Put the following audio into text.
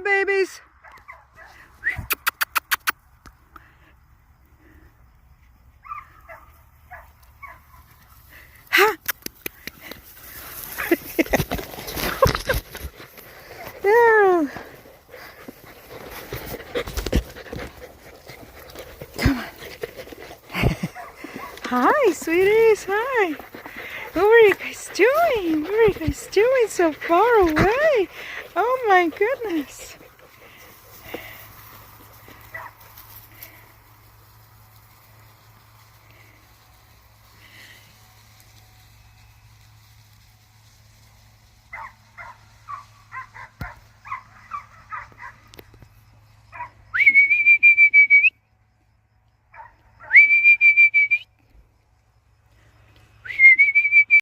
babies. Ha! Yeah. Come on. Hi, sweeties. Hi. What were you guys doing? What were you guys doing so far away? Oh my goodness.